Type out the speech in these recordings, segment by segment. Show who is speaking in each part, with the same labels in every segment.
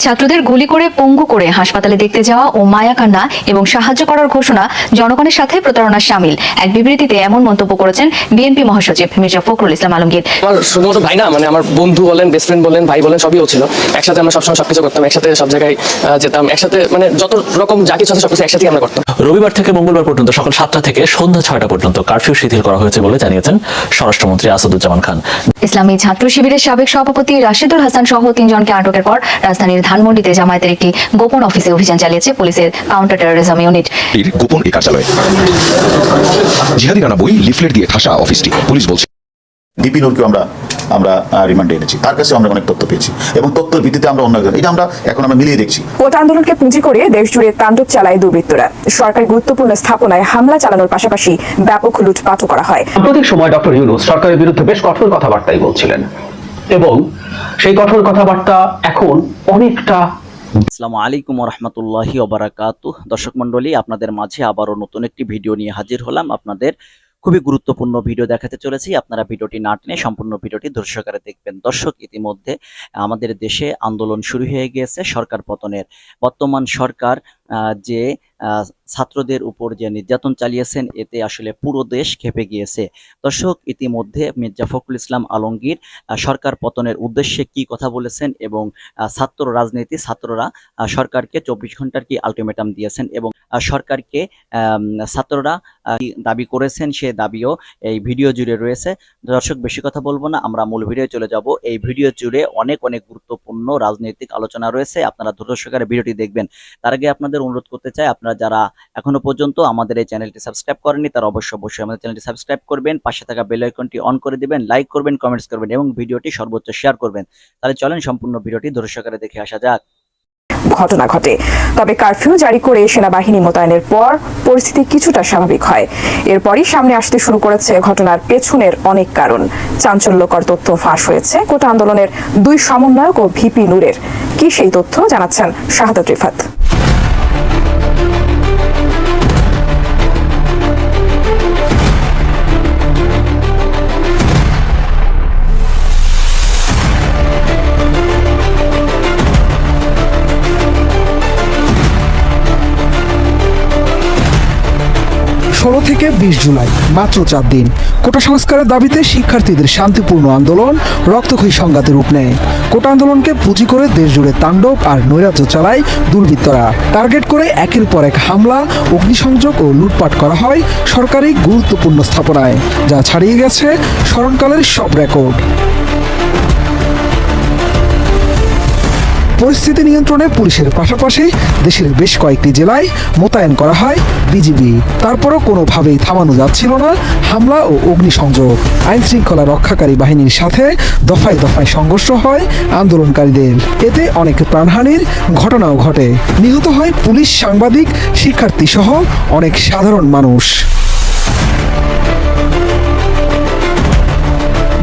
Speaker 1: ছাত্রদের গুলি করে পঙ্গু করে হাসপাতালে দেখতে যাওয়া ও মায়া কান্না এবং সাহায্য করার ঘোষণা জনগণের সাথে প্রতারণার শামিল। এক বিবৃতিতে এমন মন্তব্য করেছেন বিএনপি মহাসচিব মির্জা ফখরুল ইসলাম আলমগীর।
Speaker 2: আমার শুধুমাত্র ভাই না, মানে আমার বন্ধু বলেন, বেস্ট ফ্রেন্ড বলেন, ভাই বলেন, সবই ছিল। একসাথে আমরা সবসময় সবকিছু করতাম, একসাথে সব জায়গায় যেতাম, একসাথে মানে যত রকম যা কিছু আছে সবকিছু একসাথেই আমরা করতাম।
Speaker 3: রবিবার থেকে মঙ্গলবার পর্যন্ত সকাল 7টা থেকে সন্ধ্যা 6টা পর্যন্ত কারফিউ শিথিল করা হয়েছে বলে জানিয়েছেন স্বরাষ্ট্রমন্ত্রী আসাদুজ্জামান খান।
Speaker 1: ইসলামী ছাত্র শিবিরের সাবেক সভাপতি রাশেদুল হাসান সহ 3 জনকে আটকের পর রাজধানীর ধানমন্ডিতে জামায়াতের একটি গোপন অফিসে অভিযান চালিয়েছে পুলিশের কাউন্টার টেরোরিজম ইউনিট।
Speaker 4: গোপন এই কার্যালয় জিহাদি নানা বই লিফলেট দিয়ে ঠাসা অফিসটি। পুলিশ বলছে
Speaker 5: ডিপি নূরকে আমরা রিমান্ডে এনেছি, তার কাছে আমরা অনেক তথ্য পেয়েছি এবং তথ্যের ভিত্তিতে আমরা অন্য এটা এখন আমরা মিলিয়ে দেখছি।
Speaker 6: কোটা আন্দোলনকে পুঁজি করে দেশ জুড়ে তাণ্ডব চালায় দুর্বৃত্তরা। সরকারি গুরুত্বপূর্ণ স্থাপনায় হামলা চালানোর পাশাপাশি ব্যাপক লুটপাটও করা হয়।
Speaker 7: সাম্প্রতিক সময় ডক্টর ইউনূস সরকারের বিরুদ্ধে বেশ কঠোর কথাবার্তাই বলছিলেন এবং সেই কঠোর কথাবার্তা এখন অনেকটা।
Speaker 8: আসসালামু আলাইকুম ওয়া রাহমাতুল্লাহি ওয়া বারাকাতুহু। দর্শক মণ্ডলী, আপনাদের মাঝে আবারও নতুন একটি ভিডিও নিয়ে হাজির হলাম। আপনাদের খুবই গুরুত্বপূর্ণ ভিডিও দেখাতে চলেছি। আপনারা ভিডিওটি না টেনে সম্পূর্ণ ভিডিওটি ধৈর্য সহকারে দেখবেন। দর্শক, ইতিমধ্যে আমাদের দেশে আন্দোলন শুরু হয়ে গিয়েছে সরকার পতনের। বর্তমান সরকার যে ছাত্রদের উপর যে নির্যাতন চালিয়েছেন, এতে আসলে পুরো দেশ ক্ষেপে গিয়েছে। দর্শক, ইতিমধ্যে মির্জা ফখরুল ইসলাম আলমগীর সরকার পতনের উদ্দেশ্যে কি কথা বলেছেন এবং ছাত্ররা সরকারকে 24 ঘন্টার কি আলটিমেটাম দিয়েছেন এবং সরকারকে ছাত্ররা দাবি করেছেন, সে দাবিও এই ভিডিও জুড়ে রয়েছে। দর্শক, বেশি কথা বলবো না, আমরা মূল ভিডিও চলে যাব। এই ভিডিও জুড়ে অনেক গুরুত্বপূর্ণ রাজনৈতিক আলোচনা রয়েছে, আপনারা ধৈর্য সহকারে ভিডিওটি দেখবেন। তার আগে আপনাদের অনুরোধ করতে চাই, আপনারা যারা এখনো পর্যন্ত আমাদের এই চ্যানেলটি সাবস্ক্রাইব করেননি তারা অবশ্যই আমাদের চ্যানেলটি সাবস্ক্রাইব করবেন, পাশে থাকা বেল আইকনটি অন করে দিবেন, লাইক করবেন, কমেন্টস করবেন এবং ভিডিওটি সর্বোচ্চ শেয়ার করবেন। তাহলে চলেন সম্পূর্ণ ভিডিওটি ধৈর্য সহকারে দেখে আসা যাক।
Speaker 6: ঘটনা ঘটে, তবে কারফিউ জারি করে সেনাবাহিনী মোতায়েনের পর পরিস্থিতি কিছুটা স্বাভাবিক হয়। এরপরই সামনে আসতে শুরু করেছে ঘটনার পেছনের অনেক কারণ। চাঞ্চল্যকর তথ্য ফাঁস হয়েছে কোটা আন্দোলনের 2 সমন্বয়ক ও ভিপি নূরের। কি সেই তথ্য জানাচ্ছেন শাহাদাত রিফাত।
Speaker 9: ষোলো থেকে 20 জুলাই, মাত্র 4 দিন। কোটা সংস্কারের দাবিতে শিক্ষার্থীদের শান্তিপূর্ণ আন্দোলন রক্তক্ষয়ী সংঘাতে রূপ নেয়। কোটা আন্দোলনকে পুঁজি করে দেশজুড়ে তাণ্ডব আর নৈরাজ্য চালায় দুর্বৃত্তরা। টার্গেট করে একের পর এক হামলা, অগ্নিসংযোগ ও লুটপাট করা হয় সরকারি গুরুত্বপূর্ণ স্থাপনায়, যা ছাড়িয়ে গেছে স্মরণকালের সব রেকর্ড। পরিস্থিতি নিয়ন্ত্রণে পুলিশের পাশাপাশি দেশের বেশ কয়েকটি জেলায় মোতায়েন করা হয় বিজিবি। তারপরও কোনোভাবেই থামানো যাচ্ছিল না হামলা ও অগ্নিসংযোগ। আইন শৃঙ্খলা রক্ষাকারী বাহিনীর সাথে দফায় দফায় সংঘর্ষ হয় আন্দোলনকারীদের। এতে অনেক প্রাণহানির ঘটনাও ঘটে। নিহত হয় পুলিশ, সাংবাদিক, শিক্ষার্থী সহ অনেক সাধারণ মানুষ।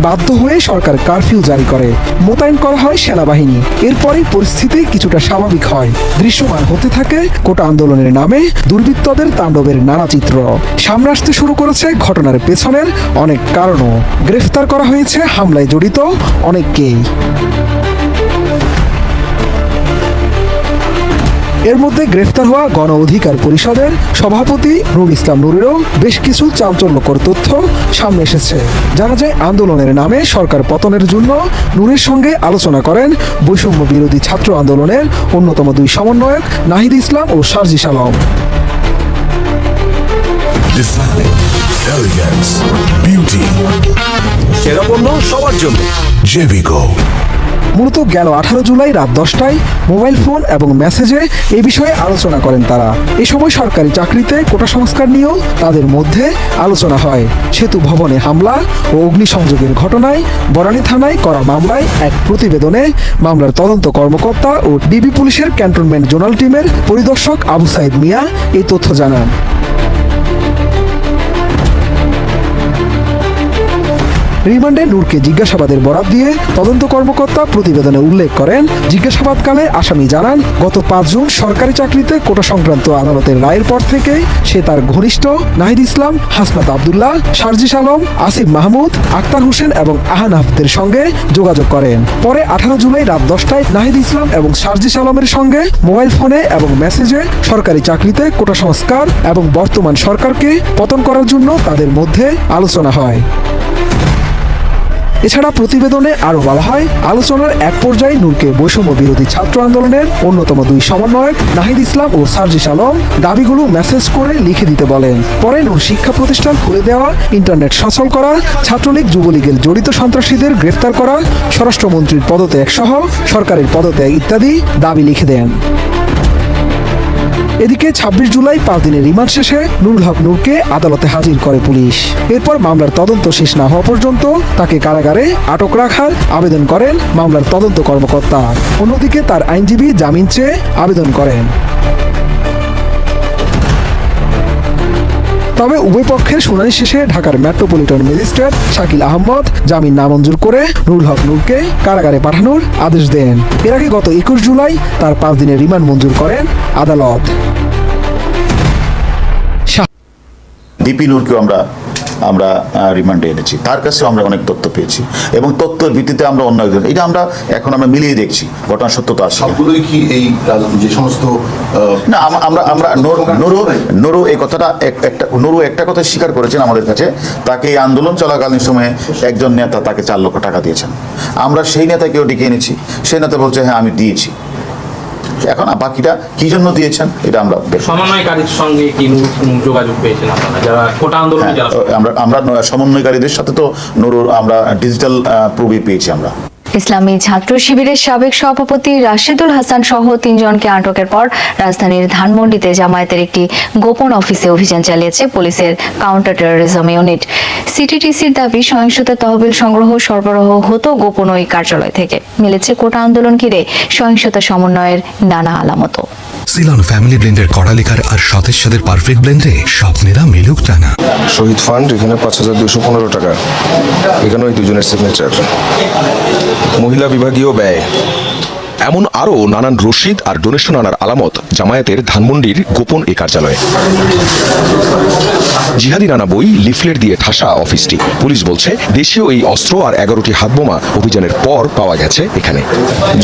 Speaker 9: বাধ্য হয়ে সরকার কারফিউ জারি করে, মোতায়েন করা হয় সেনাবাহিনী। এরপরই পরিস্থিতি কিছুটা স্বাভাবিক হয়। দৃশ্যমান হতে থাকে কোটা আন্দোলনের নামে দুর্বৃত্তদের তাণ্ডবের নানা চিত্র। সামনে আসতে শুরু করেছে ঘটনার পেছনের অনেক কারণও। গ্রেফতার করা হয়েছে হামলায় জড়িত অনেককেই। এর মধ্যে গ্রেফতার হওয়া গণ অধিকার পরিষদের সভাপতি নুরুল ইসলাম নূরেরও বেশ কিছু চাঞ্চল্যকর তথ্য সামনে এসেছে। জানা যায়, আন্দোলনের নামে সরকার পতনের জন্য নূরের সঙ্গে আলোচনা করেন বৈষম্য বিরোধী ছাত্র আন্দোলনের অন্যতম 2 সমন্বয়ক নাহিদ ইসলাম ও সার্জিস আলম।
Speaker 4: সেরা পণ্য সবার জন্য জেভিকো।
Speaker 9: মূলত গেল 18 জুলাই রাত 10টায় মোবাইল ফোন এবং মেসেজে এই বিষয়ে আলোচনা করেন তারা। এ সময় সরকারি চাকরিতে কোটা সংস্কার নিয়েও তাদের মধ্যে আলোচনা হয়। সেতু ভবনে হামলা ও অগ্নিসংযোগের ঘটনায় বরানী থানায় করা মামলায় এক প্রতিবেদনে মামলার তদন্ত কর্মকর্তা ও ডিবি পুলিশের ক্যান্টনমেন্ট জোনাল টিমের পরিদর্শক আবু সাইদ মিয়া এই তথ্য জানান। রিমান্ডে নূরকে জিজ্ঞাসাবাদের বরাত দিয়ে তদন্ত কর্মকর্তা প্রতিবেদনে উল্লেখ করেন, জিজ্ঞাসাবাদকালে আসামি জানান, গত 5 জুন সরকারি চাকরিতে কোটা সংক্রান্ত আদালতের রায়ের পর থেকে সে তার ঘনিষ্ঠ নাহিদ ইসলাম, হাসনাত আব্দুল্লাহ, সার্জিস আলম, আসিফ মাহমুদ, আক্তার হোসেন এবং আহানাফদের সঙ্গে যোগাযোগ করেন। পরে 18 জুলাই রাত 10টায় নাহিদ ইসলাম এবং সার্জিস আলমের সঙ্গে মোবাইল ফোনে এবং মেসেজে সরকারি চাকরিতে কোটা সংস্কার এবং বর্তমান সরকারকে পতন করার জন্য তাদের মধ্যে আলোচনা হয়। এছাড়া প্রতিবেদনে আরও বলা হয়, আলোচনার এক পর্যায়ে নূরকে বৈষম্য বিরোধী ছাত্র আন্দোলনের অন্যতম 2 সমন্বয়ক নাহিদ ইসলাম ও সার্জিস আলম দাবিগুলো মেসেজ করে লিখে দিতে বলেন। পরে নূর শিক্ষা প্রতিষ্ঠান খুলে দেওয়া, ইন্টারনেট সচল করা, ছাত্রলীগ যুবলীগের জড়িত সন্ত্রাসীদের গ্রেফতার করা, স্বরাষ্ট্রমন্ত্রীর পদত্যাগ সহ সরকারের পদত্যাগ ইত্যাদি দাবি লিখে দেন। এদিকে 26 জুলাই 5 দিনের রিমান্ড শেষে নুরুল হক নূরকে আদালতে হাজির করে পুলিশ। এরপর মামলার তদন্ত শেষ না হওয়া পর্যন্ত তাকে কারাগারে আটক রাখার আবেদন করেন মামলার তদন্ত কর্মকর্তা। অন্যদিকে তার আইনজীবী জামিন চেয়ে আবেদন করেন। তবে উভয় পক্ষের শুনানি শেষে ঢাকার মেট্রোপলিটন ম্যাজিস্ট্রেট শাকিল আহমদ জামিন নামঞ্জুর করে নুরুল হক নূরকে কারাগারে পাঠানোর আদেশ দেন। এর আগে গত 21 জুলাই তার 5 দিনের রিমান্ড মঞ্জুর করেন আদালত।
Speaker 5: ডিপি নূরকেও আমরা রিমান্ডে এনেছি, তার কাছেও আমরা অনেক তথ্য পেয়েছি এবং তথ্যের ভিত্তিতে আমরা অন্য একজন এটা আমরা মিলিয়ে দেখছি ঘটনার সত্যতা আছে।
Speaker 10: সবগুলোই কি এই যে সমস্ত
Speaker 5: না আমরা নুরু এই কথাটা নুরু একটা কথা স্বীকার করেছেন আমাদের কাছে, তাকে এই আন্দোলন চলাকালীন সময়ে একজন নেতা তাকে 4 লক্ষ টাকা দিয়েছেন। আমরা সেই নেতাকেও ডেকে এনেছি, সেই নেতা বলছে হ্যাঁ আমি দিয়েছি। এখন বাকিটা কি জন্য দিয়েছেন এটা আমরা
Speaker 11: সমন্বয়কারীর সঙ্গে কি যোগাযোগ পেয়েছেন আপনারা যারা কোটা আন্দোলনে যারা
Speaker 5: আমরা সমন্বয়কারীদের সাথে তো নুরুর আমরা ডিজিটাল প্রুফই পেয়েছি। আমরা
Speaker 1: ইসলামী ছাত্র শিবিরের সাবেক সভাপতি রাশেদুল হাসান সহ 3 জনকে আটকের পর রাজধানীর ধানমন্ডিতে জামায়াতের একটি গোপন অফিসে অভিযান চালিয়েছে পুলিশের কাউন্টার টেরোরিজম ইউনিট। সিটিটিসির দাবি, সহিংসতা তহবিল সংগ্রহ সরবরাহ হতো গোপন ওই কার্যালয় থেকে। মিলেছে কোটা আন্দোলন ঘিরে সহিংসতা সমন্বয়ের নানা আলামতও।
Speaker 12: সিলন ফ্যামিলি ব্লেন্ডের কড়ালিকার আর সতেজ সাদের পারফেক্ট ব্লেন্ডে স্বপ্নেরা মিলুক টানা।
Speaker 4: শহীদ ফান্ড এখানে 5215 টাকা, এখানে ওই 2 জনের সিগনেচার। মহিলা বিভাগীয় ব্যয়, এমন আরও নানান রসিদ আর ডোনেশন আনার আলামত জামায়াতের ধানমন্ডির গোপন এ কার্যালয়ে। জিহাদি নানা বই, লিফলেট দিয়ে ঠাসা অফিসটি। পুলিশ বলছে দেশীয় এই অস্ত্র আর 11টি হাতবোমা অভিযানের পর পাওয়া গেছে এখানে।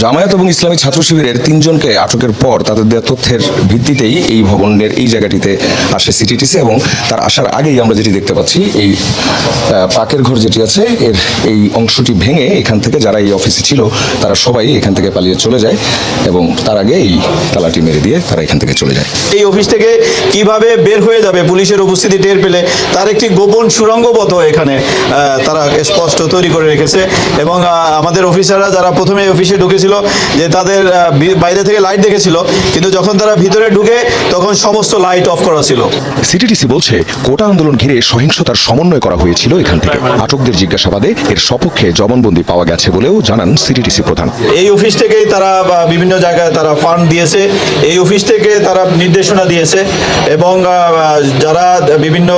Speaker 12: জামায়াত এবং ইসলামী ছাত্র শিবিরের 3 জনকে আটকের পর তাদের দেওয়া তথ্যের ভিত্তিতেই এই ভবনের এই জায়গাটিতে আসে সিটিটিসি, এবং তার আসার আগেই আমরা যেটি দেখতে পাচ্ছি, এই পাকের ঘর যেটি আছে এর এই অংশটি ভেঙে এখান থেকে যারা এই অফিসে ছিল তারা সবাই এখান থেকে পালিয়ে চলে যায় এবং তার আগে এই তালাটি মেরে দিয়ে তারা এখান থেকে চলে যায়।
Speaker 13: এই অফিস থেকে কিভাবে বের হয়ে যাবে পুলিশের উপস্থিতি টের পেলে তার একটি গোপন সুড়ঙ্গপথ এখানে তারা স্পষ্ট তৈরি করে রেখেছে। এবং আমাদের অফিসাররা যারা প্রথমে অফিসে ঢুকেছিল যে তাদের বাইরে থেকে লাইট দেখেছিল, কিন্তু যখন তারা ভিতরে ঢুকে তখন সমস্ত লাইট অফ করা ছিল।
Speaker 4: সিটিটিসি বলছে কোটা আন্দোলন ঘিরে সহিংসতার সমন্বয় করা হয়েছিল এখান থেকে। আটকদের জিজ্ঞাসাবাদে এর সপক্ষে জবানবন্দি পাওয়া গেছে বলেও জানান সিটিটিসি প্রধান।
Speaker 13: এই অফিস থেকেই তারা বিভিন্ন জায়গায় তারা ফান্ড দিয়েছে, এই অফিস থেকে তারা নির্দেশনা দিয়েছে এবং যারা বিভিন্ন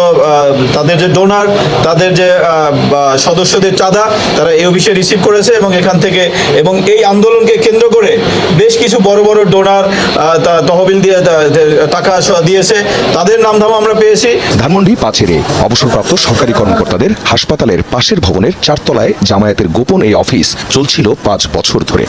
Speaker 13: তাদের যে ডোনার, তাদের যে সদস্যদের চাঁদা তারা এই অফিসে রিসিভ করেছে এবং এখান থেকে এবং এই আন্দোলনকে কেন্দ্র করে বেশ কিছু বড় বড় ডোনার তহবিল দিয়ে টাকা দিয়েছে, তাদের নামধাম আমরা পেয়েছি।
Speaker 4: ধানমন্ডি 5-এর অবসরপ্রাপ্ত সরকারি কর্মকর্তাদের হাসপাতালের পাশের ভবনের 4 তলায় জামায়াতের গোপন এই অফিস চলছিল 5 বছর ধরে।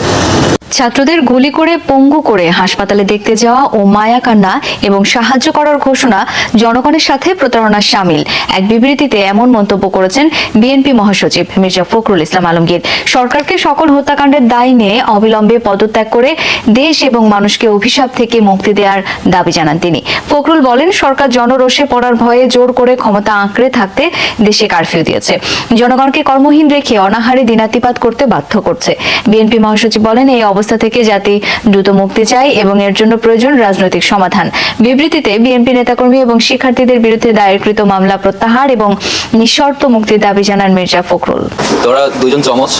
Speaker 1: ছাত্রদের গুলি করে পঙ্গু করে হাসপাতালে দেখতে যাওয়া ও মায়া কান্না এবং সাহায্য করার ঘোষণা জনগণের সাথে প্রতারণার শামিল। এক বিবৃতিতে এমন মন্তব্য করেছেন বিএনপি মহাসচিব মির্জা ফখরুল ইসলাম আলমগীর। সরকারকে সকল হত্যাকাণ্ডের দায় নিয়ে অবিলম্বে পদত্যাগ করে দেশ এবং মানুষকে অভিশাপ থেকে মুক্তি দেওয়ার দাবি জানান তিনি। ফখরুল বলেন, সরকার জনরোষে পড়ার ভয়ে জোর করে ক্ষমতা আঁকড়ে থাকতে দেশে কারফিউ দিয়েছে, জনগণকে কর্মহীন রেখে অনাহারে দিনাতিপাত করতে বাধ্য করছে। বিএনপি মহাসচিব বলেন, এই অবস্থা থেকে জাতি দ্রুত মুক্তি চায় এবং এর জন্য প্রয়োজন রাজনৈতিক সমাধান। বিবৃতিতে বিএনপি নেতাকর্মী এবং শিক্ষার্থীদের বিরুদ্ধে দায়েরকৃত মামলা প্রত্যাহার এবং নিঃশর্ত মুক্তির দাবি জানান মির্জা ফখরুল।
Speaker 14: তো ওরা দুজন যমজ,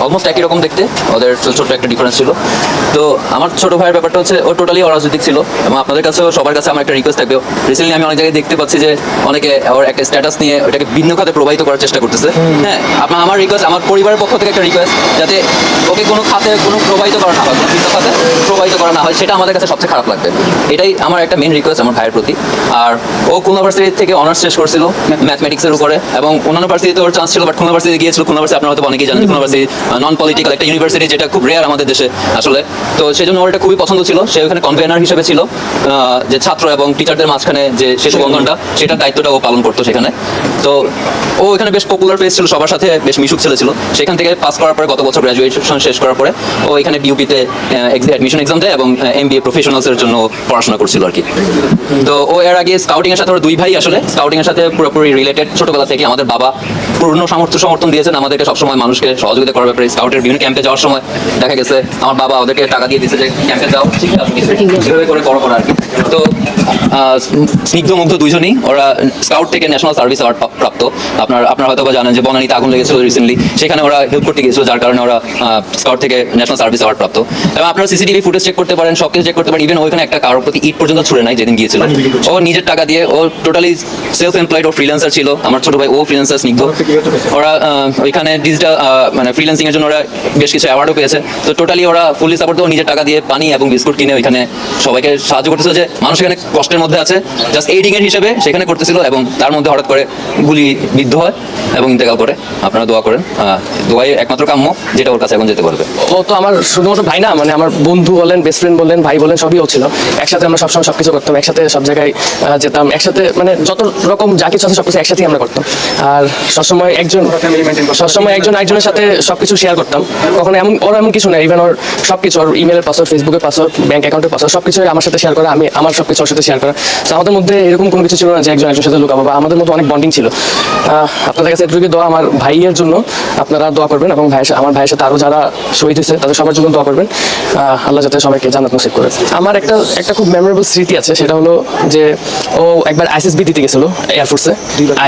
Speaker 14: অলমোস্ট একই রকম দেখতে, ওদের ছোট একটা ডিফারেন্স ছিল। তো আমার ছোট ভাইয়ের ব্যাপারটা হচ্ছে ও টোটালি অরাজনৈতিক ছিল এবং আপনাদের কাছেও সবার কাছে আমার একটা রিকোয়েস্ট থাকবে। রিসেন্টলি আমি অনেক জায়গায় দেখতে পাচ্ছি যে অনেকে ওর একটা স্ট্যাটাস নিয়ে ওটাকে ভিন্ন খাতে প্রবাহিত করার চেষ্টা করতেছে। হ্যাঁ, আমার রিকোয়েস্ট, আমার পরিবারের পক্ষ থেকে একটা রিকোয়েস্ট, যাতে ওকে কোনো খাতে কোনো প্রবাহিত করা না হয়, কোনো ভিন্ন খাতে প্রবাহিত করা না হয়, সেটা আমাদের কাছে সবচেয়ে খারাপ লাগবে। এটাই আমার একটা মেন রিকোয়েস্ট আমার ভাইয়ের প্রতি। আর ও খুলনা ভার্সিটি থেকে অনার্স শেষ করছিল ম্যাথমেটিক্সের উপরে, এবং অন্যান্য ভার্সিটিতে ওর চান্স ছিল, বাট খুলনা ভার্সিটি গিয়েছিল। খুলনা ভার্সিটি আপনারা হয়তো অনেকেই জানেন, খুলনা ভার্সিটি নন পলিটিক্যাল একটা ইউনিভার্সিটি, যেটা খুব রেয়ার আমাদের দেশে আসলে। তো সেই জন্য ওর এটা খুবই পছন্দ ছিল। সে ওখানে কনভেনার হিসেবে ছিল, যে ছাত্র এবং টিচারদের মাঝখানে যে সেতু বন্ধনটা, সেটার দায়িত্বটা ও পালন করতো সেখানে। তো ও এখানে বেশ পপুলার ফেস ছিল, সবার সাথে বেশ মিশুক ছেলে ছিল। সেখান থেকে পাস করার পরে, গত বছর গ্র্যাজুয়েশন শেষ করার পরে, ও এখানে ডিউপিতে অ্যাডমিশন এক্সাম দেয় এবং MBA প্রফেশনালসের জন্য পড়াশোনা করছিল আর কি। তো ও এর আগে স্কাউটিং এর সাথে, ওর দুই ভাই আসলে স্কাউটিং এর সাথে পুরোপুরি রিলেটেড। ছোটবেলা থেকে আমাদের বাবা পূর্ণ সমর্থন দিয়েছেন আমাদেরকে, সবসময় মানুষকে সহযোগিতা করার ব্যাপারে। স্কাউটের বিভিন্ন ক্যাম্পে যাওয়ার সময় দেখা গেছে আমার বাবা ওদেরকে টাকা দিয়ে দিয়েছে যে ক্যাম্পে যাও, এভাবে করে বড় করা আর কি। তো স্নিগ্ধ মুগ্ধ দুইজনই ওরা স্কাউট থেকে ন্যাশনাল সার্ভিস অ্যাওয়ার্ড প্রাপ্ত। আপনারা হয়তো জানেন যে বনানীতে আগুন লেগেছিল রিসেন্টলি, সেখানে ওরা হেল্প করতে গিয়েছিল, যার কারণে ওরা স্কাউট থেকে ন্যাশনাল সার্ভিস অ্যাওয়ার্ড প্রাপ্ত। এবং আপনারা CCTV ফুটেজ চেক করতে পারেন, সব কিছু চেক করতে পারেন। ইভেন ওইখানে একটা কারোর প্রতি ইট পর্যন্ত ছুড়ে নাই যেদিন গিয়েছিল। ও নিজের টাকা দিয়ে, ও টোটালি সেলফ এমপ্লয়েড, ও ফ্রিল্যান্সার ছিল। আমার ছোট ভাই ও ফ্রিল্যান্সার স্নিগ্ধ। ওরা ওইখানে ডিজিটাল মানে ফ্রিল্যান্সিং এর জন্য ওরা বেশ কিছু অ্যাওয়ার্ডও পেয়েছে। তো টোটালি ওরা ফুললি সাপোর্ট দিয়ে নিজের টাকা দিয়ে পানি এবং বিস্কুট কিনে ওইখানে সবাইকে সাহায্য করতেছিল, যে মানুষ এখানে কষ্টের মধ্যে আছে, জাস্ট এইডিং এর হিসেবে সেখানে করতেছিল। এবং তার মধ্যে হঠাৎ করে গুলি বিদ্ধ হয় এবং ইন্তেকাল করে। আপনারা দোয়া করেন, দোয়াই একমাত্র কাম্য, যেটা ওর কাছে এখন যেতে পারবে।
Speaker 2: ও তো আমার শুধুমাত্র ভাই না, মানে আমার বন্ধু বলেন, বেস্ট ফ্রেন্ড বলেন, ভাই বলেন, সবই ও ছিল। একসাথে আমরা সবসময় সবকিছু করতাম, একসাথে সব জায়গায় যেতাম, একসাথে মানে যত রকম যা কিছু আছে সবকিছু একসাথেই আমরা করতাম। আর সবসময় একজন একজনের সাথে সবকিছু শেয়ার করতাম। কখনো এমন কিছু না, ইভেন ওর সবকিছু, ওর ইমেলের পাসওয়ার্ড, ফেসবুকের পাসওয়ার্ড, ব্যাংক অ্যাকাউন্টের পাসওয়ার্ড, সবকিছু আমার সাথে শেয়ার করা, আমি আমার সবকিছু ওর সাথে শেয়ার করা। তো আমাদের মধ্যে এরকম কোনো কিছু ছিল না যে একজনের সাথে লুকাবো, বা আমাদের মধ্যে অনেক বন্ডিং ছিল। আপনাদের কাছে এটুকু দোয়া, আমার ভাইয়ের জন্য আপনারা দোয়া করবেন, এবং আমার ভাইয়ের সাথে আরও যারা শহীদ হয়েছে তাদের সবার জন্য দোয়া করবেন। আল্লাহ যাতে সবাইকে জান্নাত নসিব করে। আমার একটা খুব মেমোরেবল স্মৃতি আছে, সেটা হলো যে ও একবার ISSB দিতে গেছিল এয়ারফোর্সে।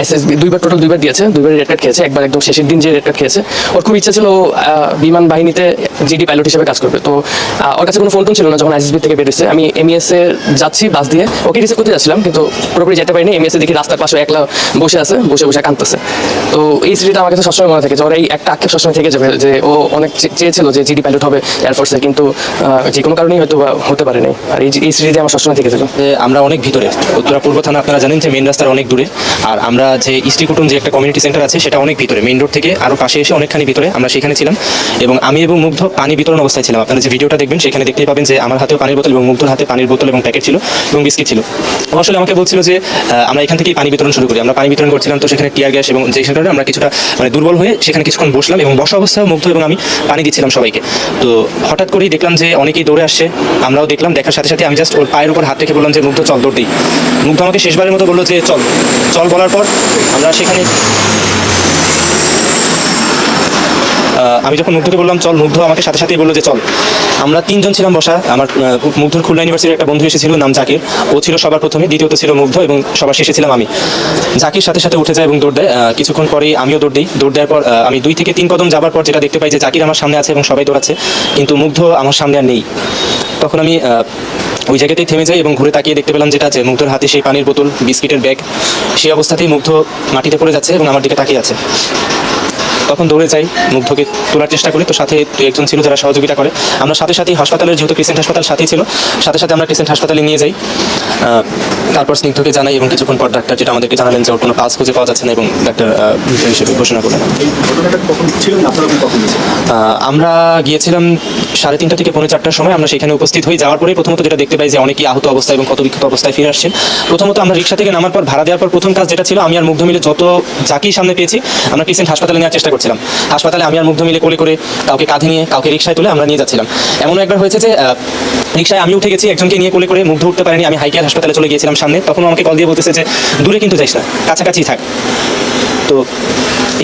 Speaker 2: ISSB টোটাল দুইবার দিয়েছে, দুইবার রেড কার্ড খেয়েছে। একবার একদম শেষের দিন যে রেড কার্ড খেয়েছে, ওর খুব ইচ্ছা ছিল বিমান বাহিনীতে GD পাইলট হিসেবে কাজ করবে। তো ওর কাছে কোনো ফোন ছিল না যখন ISSB থেকে বেরোচ্ছে। আমি MES এ যাচ্ছি বাস দিয়ে, ওকে রিসিভ করতে যাচ্ছিলাম, কিন্তু পুরোপুরি যেতে পারিনি। MES এ দেখি রাস্তার পাশে একলা বসে আছে, বসে কাঁদতেছে। তো এই স্মৃতিটা আমার কাছে সবসময় মনে থাকে, যে ওর এই একটা আক্ষেপ সবসময় থেকে যাবে, যে ও অনেক চেয়েছিল যে GD পাইলট হবে এয়ারফোর্সে, কিন্তু যে কোনো কারণেই হয়তো হতে পারেনি। আর এই স্মৃতি আমার সবসময় থেকে ছিল।
Speaker 15: আমরা অনেক ভিতরে, উত্তরা পূর্ব থানা আপনারা জানেন যে মেন রাস্তার অনেক দূরে। আর আমরা যে ইস্টিকুটুম যে একটা কমিউনিটি সেন্টার আছে, সেটা অনেক ভিতরে, মেইন রোড থেকে আরও পাশে এসে অনেকখানি ভিতরে। আমরা সেখানে ছিলাম এবং আমি এবং মুগ্ধ পানি বিতরণ অবস্থায় ছিলাম। আপনারা যে ভিডিওটা দেখবেন সেখানে দেখতেই পাবেন যে আমার হাতেও পানির বোতল এবং মুগ্ধর হাতে পানির বোতল এবং প্যাকেট ছিল এবং বিস্কিট ছিল। ও আসলে আমাকে বলছিল যে আমরা এখান থেকেই পানি বিতরণ শুরু করি। আমরা পানি বিতরণ করছিলাম, তো সেখানে টিয়ার গ্যাস এবং যে কারণে আমরা কিছুটা মানে দুর্বল হয়ে সেখানে কিছুক্ষণ বসলাম এবং বসা অবস্থায় মুগ্ধ এবং আমি পানি দিচ্ছিলাম সবাইকে। তো হঠাৎ করেই দেখলাম যে অনেকেই দৌড়ে আসছে, আমরাও দেখলাম। দেখার সাথে সাথে আমি জাস্ট ওর পায়ের উপর হাত রেখে বললাম যে মুগ্ধ চল, দৌড় দিই। মুগ্ধ আমাকে শেষবারের মতো বললো যে চল চল। বলার পর আমরা সেখানে, আমি যখন মুগ্ধকে বললাম চল, মুগ্ধ আমাকে সাথে সাথেই বললো যে চল। আমরা তিনজন ছিলাম বসা। আমার মুগ্ধর খুলনা ইউনিভার্সিটির একটা বন্ধু এসেছিল, নাম জাকির। ও ছিল সবার প্রথমে, দ্বিতীয়ত ছিল মুগ্ধ এবং সবার শেষে ছিলাম আমি। জাকির সাথে সাথে উঠে যায় এবং দৌড় দেয়। কিছুক্ষণ পরেই আমিও দৌড় দিই। দৌড় দেওয়ার পর আমি 2 থেকে 3 কদম যাবার পর যেটা দেখতে পাই যে জাকির আমার সামনে আছে এবং সবাই দৌড়াচ্ছে, কিন্তু মুগ্ধ আমার সামনে আর নেই। তখন আমি ওই জায়গাতেই থেমে যাই এবং ঘুরে তাকিয়ে দেখতে পেলাম যেটা আছে মুগ্ধর হাতে সেই পানির বোতল, বিস্কিটের ব্যাগ। সেই অবস্থাতেই মুগ্ধ মাটিতে পড়ে যাচ্ছে এবং আমার দিকে তাকিয়ে আছে। তখন দৌড়ে যাই, মুগ্ধকে তোলার চেষ্টা করি। তো সাথে একজন ছিল যারা সহযোগিতা করে। আমরা সাথে সাথেই হাসপাতালের, যেহেতু ক্রিসেন্ট হাসপাতাল সাথেই ছিল, সাথে সাথে আমরা ক্রিসেন্ট হাসপাতালে নিয়ে যাই। তারপর স্নিগ্ধকে জানাই এবং কিছুক্ষণ পর ডাক্তার যেটা আমাদেরকে জানালেন যে ওর কোনো পালস খুঁজে পাওয়া যাচ্ছে না এবং ডাক্তার মৃত হিসেবে ঘোষণা করলেন। আমরা গিয়েছিলাম 3:30 থেকে 4:45 সময়। আমরা সেখানে উপস্থিত হই। যাওয়ার পরে প্রথমত যেটা দেখতে পাই যে অনেকেই আহত অবস্থায় এবং ক্ষতবিক্ষত অবস্থায় ফিরে আসছেন। প্রথমত আমরা রিক্সা থেকে নামার পর, ভাড়া দেওয়ার পর প্রথম কাজ যেটা ছিল, আমি আর মুগ্ধ মিলে যত যাকেই সামনে পেয়েছি আমরা ক্রিসেন্ট হাসপাতালে নেওয়ার চেষ্টা করছিলাম। হাসপাতালে আমি আর মুগ্ধ মিলে কোলে করে কাউকে কাঁধে নিয়ে, কাউকে রিক্সায় তুলে আমরা নিয়ে যাচ্ছিলাম। এমনও একবার হয়েছে যে রিক্সায় আমি উঠে গেছি, একজনকে নিয়ে কোলে করে, মুগ্ধ উঠতে পারেনি। আমি হাইকেয়ার হাসপাতালে চলে গিয়েছিলাম সামনে। তখন আমাকে কল দিয়ে বলতেছে যে দূরে কিন্তু যাইস না, কাছাকাছি থাক। তো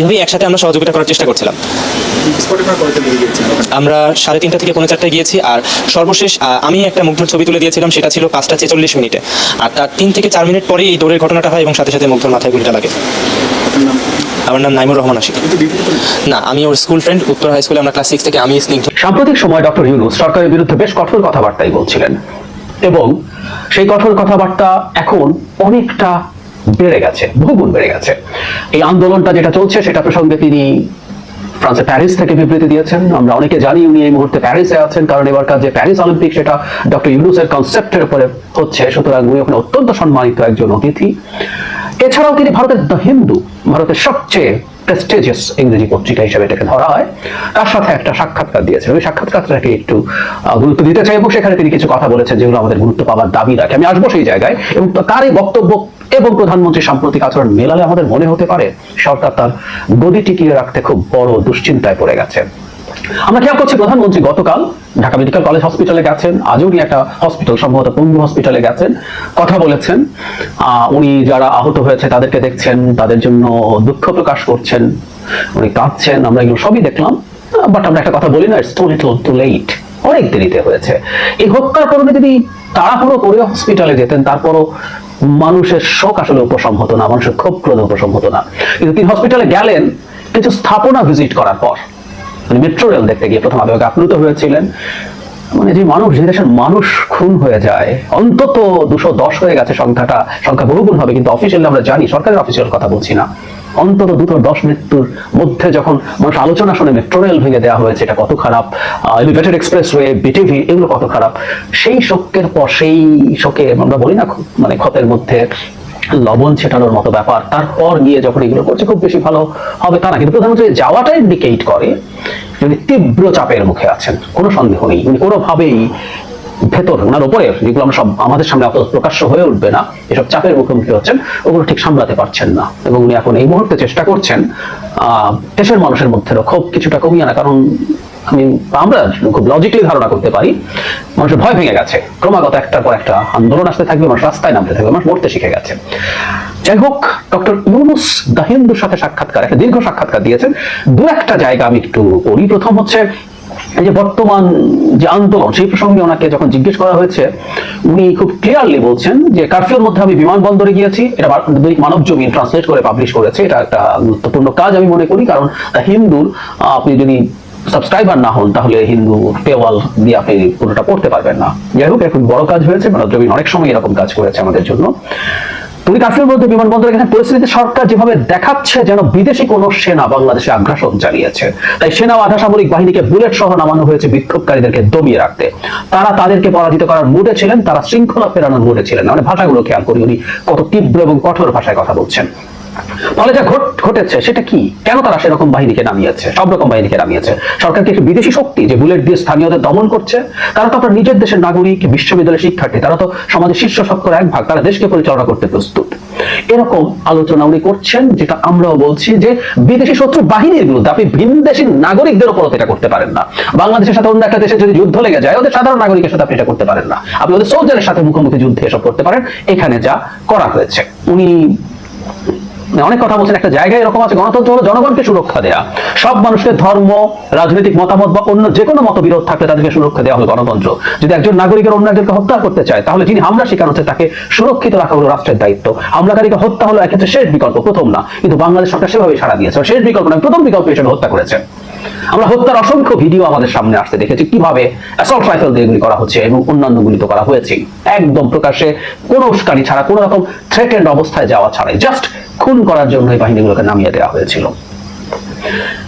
Speaker 15: এভাবেই একসাথে আমরা সহযোগিতা করার চেষ্টা করছিলাম। আমরা 3:30 থেকে 4:30 গিয়েছি, আর সর্বশেষ আমি একটা মুগ্ধর ছবি তুলে দিয়েছিলাম, সেটা ছিল 5:46 আর তার 3 থেকে 4 মিনিট পরেই এই দৌড়ের ঘটনাটা হয় এবং সাথে সাথে মুগ্ধর মাথায় গুলিটা লাগে। আমার নাম নাইমুর রহমান আশিক। না, আমি ওর স্কুল ফ্রেন্ড, উত্তর হাই স্কুলে আমরা ক্লাস 6 থেকে আমি স্নিগ্ধ।
Speaker 7: সাম্প্রতিক সময় ডক্টর ইউনূস সরকারের বিরুদ্ধে বেশ কঠোর কথাবার্তাই বলছিলেন এবং সেই কঠোর কথাবার্তা এখন অনেকটা বেড়ে গেছে, বহুগুণ বেড়ে গেছে। এই আন্দোলনটা যেটা চলছে সেটা প্রসঙ্গে তিনি ফ্রান্সের প্যারিস থেকে বিবৃতি দিয়েছেন। আমরা অনেকে জানি উনি এই মুহূর্তে প্যারিসে আছেন, কারণ এবারকার যে প্যারিস অলিম্পিক সেটা ডক্টর ইউনূসের কনসেপ্টের উপরে হচ্ছে, সুতরাং উনি ওখানে অত্যন্ত সম্মানিত একজন অতিথি। এছাড়াও তিনি ভারতের দ্য হিন্দু, ভারতের সবচেয়ে প্রেস্টিজিয়াস ইংরেজি পত্রিকা হিসেবে এটাকে ধরা হয়, তার সাথে একটা সাক্ষাৎকার দিয়েছেন। ওই সাক্ষাৎকারটাকে একটু গুরুত্ব দিতে চাই এবং সেখানে তিনি কিছু কথা বলেছেন যেগুলো আমাদের গুরুত্ব পাওয়ার দাবি রাখে। আমি আসবো সেই জায়গায়, এবং তার এই বক্তব্য এবং প্রধানমন্ত্রীর সাম্প্রতিক আচরণ মেলালে আমাদের মনে হতে পারে সরকার তার গদি টিকিয়ে রাখতে খুব বড় দুশ্চিন্তায় পড়ে গেছে। আমরা খেয়াল করছি প্রধানমন্ত্রী গতকাল ঢাকা মেডিকেল কলেজ হসপিটালে গেছেন, আজও উনি একটা হসপিটাল, সম্ভবত পঙ্গু হসপিটালে গেছেন, কথা বলেছেন। উনি যারা আহত হয়েছে তাদেরকে দেখছেন, তাদের জন্য দুঃখ প্রকাশ করছেন, উনি কাঁদছেন, আমরা এগুলো সবই দেখলাম। বাট আমরা একটা কথা বলি না, ইটস টু লেট, অনেক দেরিতে হয়েছে। এই হত্যার কারণে যদি তাড়াহুড়ো করে হসপিটালে যেতেন তারপরও মানুষের শোক আসলে উপশম হতো না, মানুষের ক্ষোভ ক্রোধ উপশম হতো না। কিন্তু তিনি হসপিটালে গেলেন কিছু স্থাপনা ভিজিট করার পর, মেট্রো রেল দেখতে গিয়ে প্রথম আবেগে আপ্লুত হয়েছিলেন। মানে যে মানুষ, যে দেশের মানুষ খুন হয়ে যায়, অন্তত 210 হয়ে গেছে সংখ্যা বহুগুণ হবে, কিন্তু অফিসিয়ালি আমরা জানি, সরকারের অফিসিয়াল কথা বলছি না, অন্তত 210 মৃত্যুর মধ্যে যখন মানুষ আলোচনা শুনে মেট্রো রেল ভেঙে দেওয়া হয়েছে, এটা কত খারাপ, এলিভেটেড এক্সপ্রেসওয়ে, বিটিভি, এগুলো কত খারাপ। সেই শোকের পর, সেই শোকে আমরা বলি না মানে ক্ষতের মধ্যে লবণ ছেটানোর মতো ব্যাপার, তারপর গিয়ে যখন এগুলো করছে খুব বেশি ভালো হবে তা না, কিন্তু প্রধানমন্ত্রী যাওয়াটা ইন্ডিকেট করে উনি তীব্র চাপের মুখে আছেন, কোনো সন্দেহ নেই। উনি কোনোভাবেই ভেতর ওনার উপরে যেগুলো আমরা সব আমাদের সামনে প্রকাশ্য হয়ে উঠবে না, এসব চাপের মুখোমুখি হচ্ছেন, ওগুলো ঠিক সামলাতে পারছেন না। এবং উনি এখন এই মুহূর্তে চেষ্টা করছেন দেশের মানুষের মধ্যে ক্ষোভ কিছুটা কমিয়ে আনা, কারণ আমরা খুব লজিক্যালি ধারণা করতে পারি মানুষের ভয় ভেঙে গেছে, ক্রমাগত একটার পর একটা আন্দোলন আসতে থাকবে, মানুষ রাস্তায় নামতে থাকবে, মানুষ মরতে শিখে গেছে। যাই হোক, ডক্টর ইউনূস দ্য হিন্দুর সাথে সাক্ষাৎকার, একটা দীর্ঘ সাক্ষাৎকার দিয়েছেন। দু একটা জায়গা আমি একটু পড়ি। প্রথম হচ্ছে এই যে বর্তমান যে আন্দোলন, সেই প্রসঙ্গে ওনাকে যখন জিজ্ঞেস করা হয়েছে, উনি খুব ক্লিয়ারলি বলছেন যে কারফিউর মধ্যে আমি বিমানবন্দরে গিয়েছি, এটা মানব জমিন ট্রান্সলেট করে পাবলিশ করেছে, এটা একটা গুরুত্বপূর্ণ কাজ আমি মনে করি, কারণ দ্য হিন্দুর আপনি যদি সাবস্ক্রাইবার না হন তাহলে হিন্দু পেওয়াল দিয়ে আপনি পুরোটা পড়তে পারবেন না। যাই হোক, এখন বড় কাজ হয়েছে, মানব জমিন অনেক সময় এরকম কাজ করেছে আমাদের জন্য। তুমি কারফিউর মধ্যে বিমানবন্দরে গেছেন, পরিস্থিতিতে সরকার যেভাবে দেখাচ্ছে যেন বিদেশি কোনো সেনা বাংলাদেশে আগ্রাসন চালিয়েছে, তাই সেনা ও আধা সামরিক বাহিনীকে বুলেট সহ নামানো হয়েছে বিক্ষোভকারীদেরকে দমিয়ে রাখতে। তারা তাদেরকে পরাজিত করার মুডে ছিলেন, তারা শৃঙ্খলা ফেরানোর মুডে ছিলেন। মানে ভাষাগুলো খেয়াল করি, উনি কত তীব্র এবং কঠোর ভাষায় কথা বলছেন। ফলে যা ঘটেছে সেটা কি, কেন তারা সেরকম বাহিনীকে নামিয়েছে, সব রকম বাহিনীকে নামিয়েছে? সরকারকে একটি বিদেশি শক্তি যে বুলেট দিয়ে স্থানীয়দের দমন করছে, তারা তো আপনার নিজের দেশের নাগরিক, বিশ্ববিদ্যালয়ের শিক্ষার্থী, তারা তো সমাজের শীর্ষ শতকরা 1 তারা দেশকে পরিচালনা করতে প্রস্তুত। এরকম আলোচনা উনি করছেন, যেটা আমরাও বলছি যে বিদেশি শত্রু বাহিনীর বিরুদ্ধে আপনি ভিনদেশী নাগরিকদের উপর এটা করতে পারেন না। বাংলাদেশের সাথে অন্য একটা দেশে যদি যুদ্ধ লেগে যায়, ওদের সাধারণ নাগরিকের সাথে আপনি এটা করতে পারেন না। আপনি ওদের সোলজারের সাথে মুখোমুখি যুদ্ধে এসব করতে পারেন। এখানে যা করা হয়েছে, উনি অনেক কথা বলছেন। একটা জায়গায় এরকম আছে, গণতন্ত্র হলো জনগণকে সুরক্ষা দেয়া, সব মানুষকে ধর্ম, রাজনৈতিক মতামত বা অন্য যে কোনো মতবিরোধ থাকলে তাদেরকে সুরক্ষা দেওয়া হলো গণতন্ত্র। যদি একজন নাগরিকের অন্য একজনকে হত্যা করতে চায়, তাহলে যিনি হামলা শিকার হচ্ছে তাকে সুরক্ষিত রাখা হলো রাষ্ট্রের দায়িত্ব। হামলাকারীকে হত্যা হলো এক্ষেত্রে শেষ বিকল্প, প্রথম না। কিন্তু বাংলাদেশ সরকার সেভাবেই সাড়া দিয়েছে, শেষ বিকল্প নয়, প্রথম বিকল্প হিসেবে হত্যা করেছে। আমরা হত্যার অসংখ্য ভিডিও আমাদের সামনে আসতে দেখেছি, কিভাবে অ্যাসল্ট রাইফেল দিয়ে এগুলি করা হচ্ছে এবং অন্যান্য গুলি তো করা হয়েছে, একদম প্রকাশ্যে কোনো উস্কানি ছাড়া, কোনো রকম থ্রেটেন্ড অবস্থায় যাওয়া ছাড়াই, জাস্ট খুন করার জন্য এই বাহিনীগুলোকে নামিয়ে দেওয়া হয়েছিল।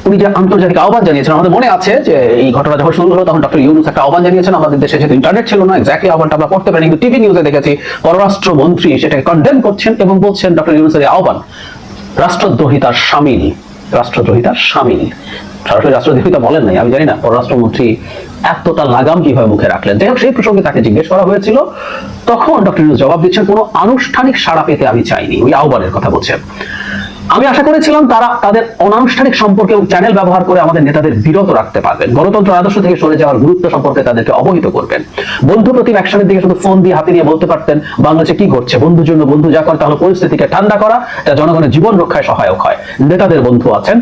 Speaker 7: উনি যে আন্তর্জাতিক আহ্বান জানিয়েছেন, আমাদের মনে আছে যে এই ঘটনা যখন শুরু হলো তখন ডক্টর ইউনূস একটা আহ্বান জানিয়েছেন। আমাদের দেশে যেহেতু ইন্টারনেট ছিল না, এক্স্যাক্টলি আহ্বানটা আমরা পড়তে পারি, কিন্তু টিভি নিউজে দেখেছি পররাষ্ট্রমন্ত্রী সেটাকে কন্ডেম করছেন এবং বলছেন ডক্টর ইউনূসের এই আহ্বান রাষ্ট্রদ্রোহিতার শামিল, রাষ্ট্রদ্রোহিতার শামিল। সরাসরি রাষ্ট্রদ্রোহিতা বলেন নাই, আমি জানি না পররাষ্ট্রমন্ত্রী এতটা লাগাম কিভাবে মুখে রাখলেন। যাই হোক, সেই প্রসঙ্গে তাকে জিজ্ঞেস করা হয়েছিল, তখন ডক্টর ইউনূস জবাব দিচ্ছেন, কোনো আনুষ্ঠানিক সাড়া পেতে আমি চাইনি, ওই আহ্বানের কথা বলছেন। আমি আশা করেছিলাম তারা তাদের অনানুষ্ঠানিক সম্পর্কে এবং চ্যানেল ব্যবহার করে আমাদের নেতাদের বিরত রাখতে পারবেন, গণতন্ত্র আদর্শ থেকে সরে যাওয়ার গুরুত্ব সম্পর্কে তাদেরকে অবহিত করবেন। বন্ধু প্রতিম অ্যাকশনের দিকে শুধু ফোন দিয়ে হাতে নিয়ে বলতে পারতেন বাংলাদেশে কি ঘটছে, বন্ধুর জন্য বন্ধু যা করে তাহলে পরিস্থিতিকে ঠান্ডা করা, যা জনগণের জীবন রক্ষায় সহায়ক হয়। নেতাদের বন্ধু আছেন,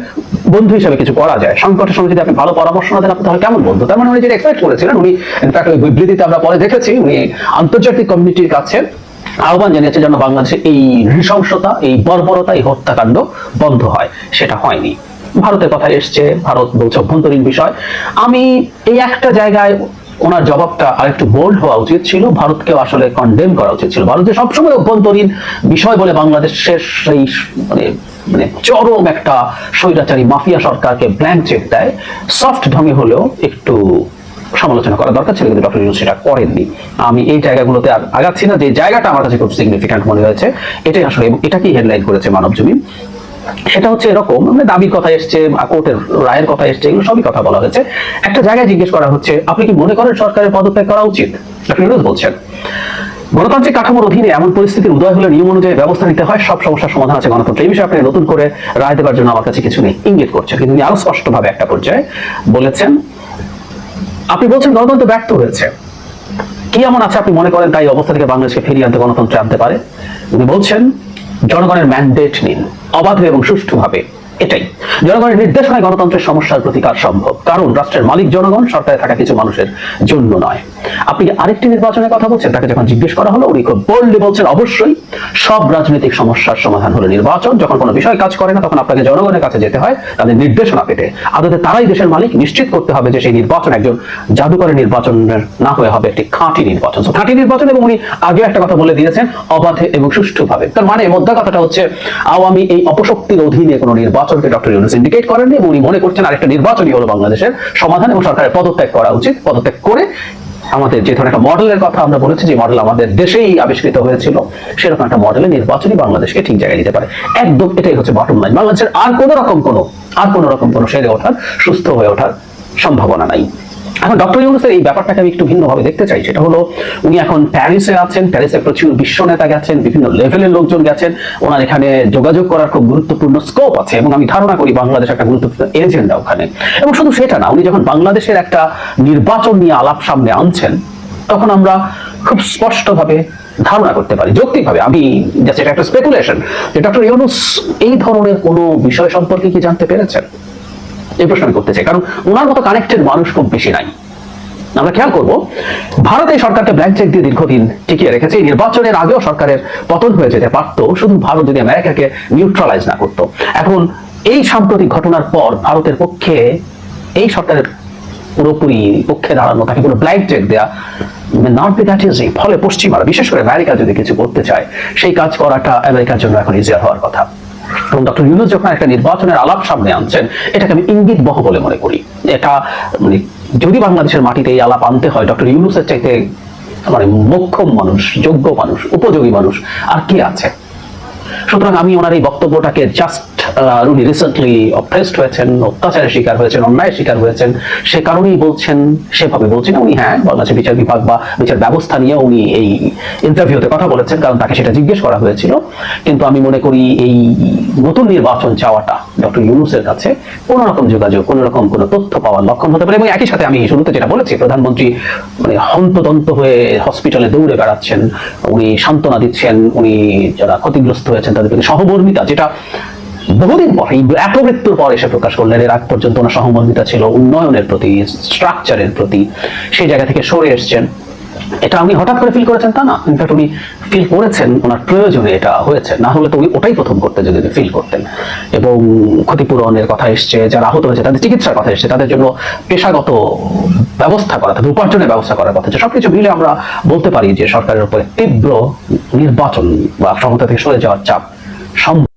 Speaker 7: বন্ধু হিসেবে কিছু করা যায়। সংকটের সময় যদি আপনি ভালো পরামর্শ না দেন আপনি তাহলে কেমন বন্ধু? তার মানে উনি যেটা এক্সপেক্ট করেছিলেন, উনি ইনফ্যাক্ট ওই বিবৃতিতে আমরা পরে দেখেছি উনি আন্তর্জাতিক কমিউনিটির কাছে আহ্বান জানিয়েছে যেন বাংলাদেশে এই নৃশংসতা, এই বর্বরতা, এই হত্যাকাণ্ড বন্ধ হয়। সেটা হয়নি। ভারতের কথা এসছে, ভারত বলছে অভ্যন্তরীণ বিষয়। আমি এই একটা জায়গায় ওনার জবাবটা আরেকটু বোল্ড হওয়া উচিত ছিল, ভারতকেও আসলে কন্ডেম করা উচিত ছিল। ভারত যে সবসময় অভ্যন্তরীণ বিষয় বলে বাংলাদেশের সেই মানে চরম একটা স্বৈরাচারী মাফিয়া সরকারকে ব্ল্যাঙ্ক চেক দেয়, সফট ঢঙে হলেও একটু সমালোচনা করা দরকার ছিল, কিন্তু ডক্টর ইউনূস সেটা করেননি। আমি এই জায়গাগুলোতে আর আগাচ্ছি না। যে জায়গাটা আমার কাছে খুব সিগনিফিক্যান্ট মনে হয়েছে, এটাই আসলে, এটাকেই হেডলাইন করেছে মানবজমিন। সেটা হচ্ছে এরকম, মানে দাবির কথা এসছে, কোর্টের রায়ের কথা এসছে, এগুলো সবই কথা বলা হয়েছে। একটা জায়গায় জিজ্ঞেস করা হচ্ছে আপনি কি মনে করেন সরকারের পদত্যাগ করা উচিত? ডক্টর ইউনূস বলছেন গণতান্ত্রিক কাঠামোর অধীনে এমন পরিস্থিতির উদয় হলে নিয়ম অনুযায়ী ব্যবস্থা নিতে হয়, সব সমস্যার সমাধান আছে গণতন্ত্র। এই বিষয়ে আপনি নতুন করে রায় দেওয়ার জন্য আমার কাছে কিছু নেই ইঙ্গিত করছেন, কিন্তু তিনি আরো স্পষ্টভাবে একটা পর্যায়ে বলেছেন, আপনি বলছেন গণতন্ত্র ব্যর্থ হয়েছে, কি এমন আছে আপনি মনে করেন তাই অবস্থা থেকে বাংলাদেশকে ফিরিয়ে আনতে গণতন্ত্রে আনতে পারে? উনি বলছেন জনগণের ম্যান্ডেট নিন অবাধ এবং সুষ্ঠুভাবে। এটাই জনগণের নির্দেশনায় গণতন্ত্রের সমস্যার প্রতিকার সম্ভব, কারণ রাষ্ট্রের মালিক জনগণ, সরকারে থাকা কিছু মানুষের জন্য নয়। আপনি আরেকটি নির্বাচনের কথা বলছেন, তাকে যখন জিজ্ঞেস করা হলো উনি খুব বোল্ডলি বলছেন অবশ্যই সব রাজনৈতিক সমস্যার সমাধান হলো নির্বাচন। যখন কোনো বিষয় কাজ করে না তখন আপনাকে জনগণের কাছে যেতে হয় তাদের নির্দেশনা পেতে। আদতে তারাই দেশের মালিক, নিশ্চিত করতে হবে যে সেই নির্বাচন একজন জাদুকরের নির্বাচন না হয়ে হবে একটি খাঁটি নির্বাচন। খাঁটি নির্বাচন, এবং উনি আগে একটা কথা বলে দিয়েছেন অবাধে এবং সুষ্ঠুভাবে। তার মানে মোদ্দা কথাটা হচ্ছে আওয়ামী এই অপশক্তির অধীনে কোনো নির্বাচনকে ডক্টর ইউনূস ইন্ডিকেট করেননি, এবং উনি মনে করছেন আরেকটা নির্বাচনই হলো বাংলাদেশের সমাধান, এবং সরকারের পদত্যাগ করা উচিত। পদত্যাগ করে আমাদের যে ধরনের একটা মডেলের কথা আমরা বলেছি, যে মডেল আমাদের দেশেই আবিষ্কৃত হয়েছিল, সেরকম একটা মডেলে নির্বাচনই বাংলাদেশকে ঠিক জায়গায় দিতে পারে। একদম এটাই হচ্ছে বটম লাইন। বাংলাদেশের আর কোনো রকম কোনো সেরে ওঠার, সুস্থ হয়ে ওঠার সম্ভাবনা নাই। এখন ডক্টর ইউনূসের এই ব্যাপারটাকে আমি একটু ভিন্নভাবে দেখতে চাই। সেটা হলো উনি এখন প্যারিসে আছেন, প্যারিসে প্রচুর বিশ্ব নেতা গেছেন, বিভিন্ন লেভেলের লোকজন গেছেন, ওনার এখানে যোগাযোগ করার খুব গুরুত্বপূর্ণ স্কোপ আছে, এবং আমি ধারণা করি বাংলাদেশ একটা গুরুত্বপূর্ণ এজেন্ডা ওখানে। এবং শুধু সেটা না, উনি যখন বাংলাদেশের একটা নির্বাচন নিয়ে আলাপ সামনে আনছেন তখন আমরা খুব স্পষ্টভাবে ধারণা করতে পারি, যৌক্তিকভাবে, আমি জাস্ট এটা একটা স্পেকুলেশন, যে ডক্টর ইউনূস এই ধরনের কোনো বিষয় সম্পর্কে কি জানতে পেরেছেন, এই প্রশ্ন আমি করতে চাই। কারণ ওনার মতো কানেক্টেড মানুষ খুব বেশি নাই। আমরা খেয়াল করবো ভারত এই সরকারকে ব্ল্যাঙ্ক চেক দিয়ে দীর্ঘদিন টিকিয়ে রেখেছে। এই নির্বাচনের আগেও সরকারের পতন হয়ে যেতে পারত, শুধু ভারত যদি আমেরিকাকে নিউট্রালাইজ না করতো। এখন এই সাম্প্রতিক ঘটনার পর ভারতের পক্ষে এই সরকারের পুরোপুরি পক্ষে দাঁড়ানো, তাকে কোনো ব্ল্যাঙ্ক চেক দেয়া নট বি দ্যাট ইজি। ফলে পশ্চিমারা, বিশেষ করে আমেরিকা যদি কিছু করতে চায়, সেই কাজ করাটা আমেরিকার জন্য এখন ইজিয়ার হওয়ার কথা। এবং ডক্টর ইউনূস যখন একটা নির্বাচনের আলাপ সামনে আনছেন, এটাকে আমি ইঙ্গিত বহ বলে মনে করি। এটা মানে যদি বাংলাদেশের মাটিতে এই আলাপ আনতে হয়, ডক্টর ইউনূসের চাইতে মানে মোক্ষম মানুষ, যোগ্য মানুষ, উপযোগী মানুষ আর কি আছে? সুতরাং আমি ওনার এই বক্তব্যটাকে জাস্ট, উনি রিসেন্টলি অপ্রেসড হয়েছেন, অত্যাচারের শিকার হয়েছেন, অন্যায়ের শিকার হয়েছেন, সে কারণেই বলছেন, সেভাবে বলছেন। উনি বাংলাদেশের বিচার বিভাগ বা বিচার ব্যবস্থা নিয়ে উনি এই ইন্টারভিউতে কথা বলেছেন, কারণ তাকে সেটা জিজ্ঞেস করা হয়েছিল। কিন্তু আমি মনে করি এই নতুন নির্বাচন চাওয়াটা ডক্টর ইউনূসের কাছে কোনো রকম যোগাযোগ, কোনো রকম কোনো তথ্য পাওয়ার লক্ষণ হতে পারে। এবং একই সাথে আমি শুরুতে যেটা বলেছি, প্রধানমন্ত্রী মানে হন্তদন্ত হয়ে হসপিটালে দৌড়ে বেড়াচ্ছেন, উনি সান্ত্বনা দিচ্ছেন, উনি যারা ক্ষতিগ্রস্ত হয়েছেন তাদের প্রতি সহমর্মিতা, যেটা বহুদিন পর, এই এত মৃত্যুর পর এসে প্রকাশ করলেন। এর আগ পর্যন্ত ওনার সহমর্মিতা ছিল উন্নয়নের প্রতি, স্ট্রাকচারের প্রতি, সেই জায়গা থেকে সরে এসছেন। এটা উনি হঠাৎ করে ফিল করেছেন তা না, ইনফ্যাক্ট উনি ফিল করেছেন ওনার প্রয়োজনে এটা হয়েছে, না হলে তো উনি ওটাই প্রথম করতে যদি ফিল করতেন। এবং ক্ষতিপূরণের কথা এসছে, যারা আহত হয়েছে তাদের চিকিৎসার কথা এসছে, তাদের জন্য পেশাগত ব্যবস্থা করা, তাদের উপার্জনের ব্যবস্থা করার কথা। সবকিছু মিলে আমরা বলতে পারি যে সরকারের উপরে তীব্র নির্বাচন বা ক্ষমতা থেকে সরে যাওয়ার চাপ সম্ভব।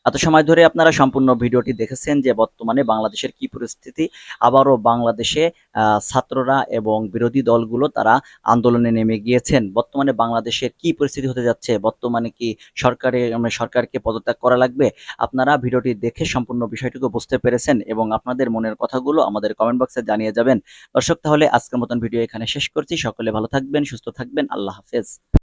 Speaker 8: এত সময় ধরে আপনারা সম্পূর্ণ ভিডিওটি দেখেছেন যে বর্তমানে বাংলাদেশের কি পরিস্থিতি। আবারও বাংলাদেশে ছাত্ররা এবং বিরোধী দলগুলো তারা আন্দোলনে নেমে গিয়েছেন। বর্তমানে বাংলাদেশের কি পরিস্থিতি হতে যাচ্ছে, বর্তমানে কি সরকারকে পদত্যাগ করা লাগবে? আপনারা ভিডিওটি দেখে সম্পূর্ণ বিষয়টুকু বুঝতে পেরেছেন এবং আপনাদের মনের কথাগুলো আমাদের কমেন্ট বক্সে জানিয়ে যাবেন। দর্শক, তাহলে আজকের মতন ভিডিও এখানে শেষ করছি। সকলে ভালো থাকবেন, সুস্থ থাকবেন। আল্লাহ হাফেজ।